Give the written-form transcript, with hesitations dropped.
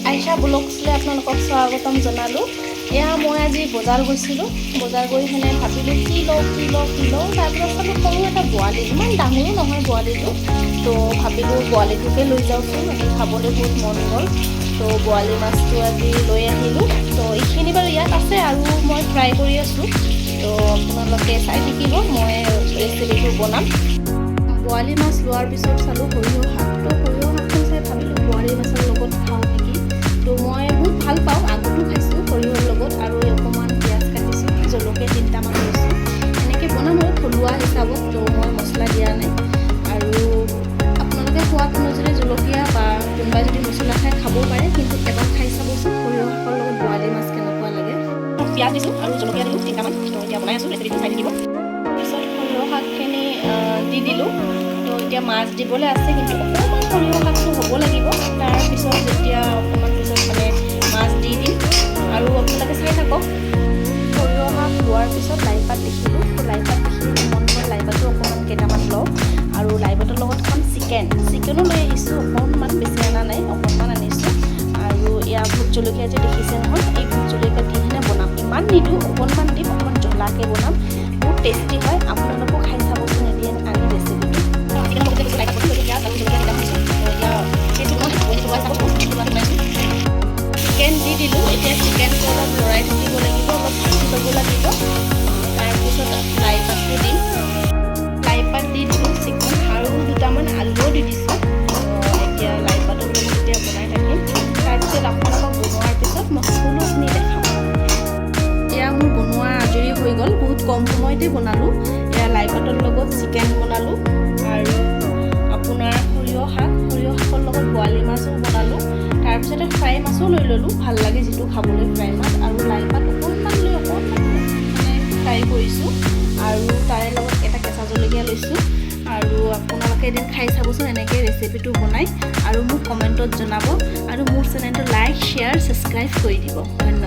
আইশা ব্লগছলৈ আপোনালোকক স্বাগতম জনালোঁ। এয়া মই আজি বজাৰ গৈছিলোঁ। বজাৰ গৈ সেনে ভাবিলোঁ কি লওঁ তাৰপিছত চালোঁ সৰু এটা বোৱালি, ইমান ডাঙৰো নহয় বোৱালিটো। তো ভাবিলোঁ বোৱালিটোকে লৈ যাওঁচোন, আজি খাবলৈ বহুত মন গ'ল। তো বোৱালি মাছটো আজি লৈ আহিলোঁ। তো এইখিনি বাৰু ইয়াত আছে আৰু মই ফ্ৰাই কৰি আছোঁ। তো আপোনালোকে চাই থাকিব, মই ৰেচিপিটো বনাম। বোৱালি মাছ লোৱাৰ পিছত চালোঁ সৰিয়হ শাক। তো সৰিয়হ শাকটো চাই ভাবিলোঁ বোৱালি মাছৰ লগত খাওঁ নেকি। তো মই বহুত ভাল পাওঁ, আগতো খাইছোঁ সৰিয়হৰ লগত। আৰু অকণমান পিঁয়াজ কাটিছোঁ, জলকীয়া 3টামান লৈছোঁ, এনেকৈ বনাম আৰু থলুৱা হিচাপত। তো মই মছলা দিয়া নাই। আৰু আপোনালোকে সোৱাদ অনুযায়ী জলকীয়া বা কোনোবাই যদি মছলা খাই খাবও পাৰে, কিন্তু এবাৰ খাই চাবচোন সৰিয়হ শাকৰ লগত বোৱালি মাছ কেনেকুৱা লাগে। পিঁয়াজ দিছোঁ আৰু জলকীয়া দিলোঁ 3টামান। তো এতিয়া বনাই আছোঁ, ৰেচিপিটো চাই থাকিব। তাৰপিছত সৰিয়হ শাকখিনি দি দিলোঁ। তো এতিয়া মাছ দিবলৈ আছে, কিন্তু অকণমান সৰিয়হ শাকটো হ'ব লাগিব। তাৰপিছত যেতিয়া অকণমান পিছত মানে মাছ দি দিম আৰু আপোনালোকে চাই থাকক। সৰিয়হ শাক লোৱাৰ পিছত লাই পাত দেখিলোঁ। তো লাই পাত দেখি মন গ'ল, লাই পাতো অকণমান কেইটামান লওঁ। আৰু লাই পাতৰ লগত খাম চিকেনো লৈ আহিছোঁ, অকণমান বেছি অনা নাই, অকণমান আনিছোঁ। আৰু এয়া ভোট জলকীয়া যে দেখিছে নহয়, এই ভোট জলকীয়া দি কিনে বনাম। ইমান নিদিওঁ, অকণমান দিম, অকণমান জ্বলাকৈ বনাম। বহুত টেষ্টি হয়, আপোনালোকেও খাই চাবচোন এদিন আনি ৰেচিপিটো। চিকেন দি দিলোঁ। এতিয়া চিকেনটো অলপ লৰাই থাকিব লাগিব, অলপ ভাজি ল'ব লাগিব। তাৰপিছত লাই পাতটো দিম। লাই পাত দি দিলোঁ, চিকেন আৰু 2টামান আলুও দি দিছোঁ। এতিয়া লাই পাতৰ লগত এতিয়া বনাই থাকিম। তাৰপিছত আপোনালোকক বনোৱাৰ পিছত মই সকলোখিনি দেখাম। এয়া মোৰ বনোৱা আজৰি হৈ গ'ল, বহুত কম সময়তে বনালোঁ। এয়া লাই পাতৰ লগত চিকেন বনালোঁ আৰু আপোনাৰ সৰিয়হ শাকৰ লগত বোৱালি মাছো বনালোঁ। তাৰপিছতে ফ্ৰাই মাছো লৈ ল'লোঁ, ভাল লাগে যিটো খাবলৈ ফ্ৰাই মাছ। আৰু লাই পাত অকণমান লৈ অকণমান মানে ফ্ৰাই কৰিছোঁ। আৰু তাৰে লগত এটা কেঁচা জলকীয়া লৈছোঁ। আৰু আপোনালোকে এদিন খাই চাবচোন এনেকৈ ৰেচিপিটো বনাই, আৰু মোক কমেণ্টত জনাব। আৰু মোৰ চেনেলটো লাইক, শ্বেয়াৰ, ছাবস্ক্ৰাইব কৰি দিব। ধন্যবাদ।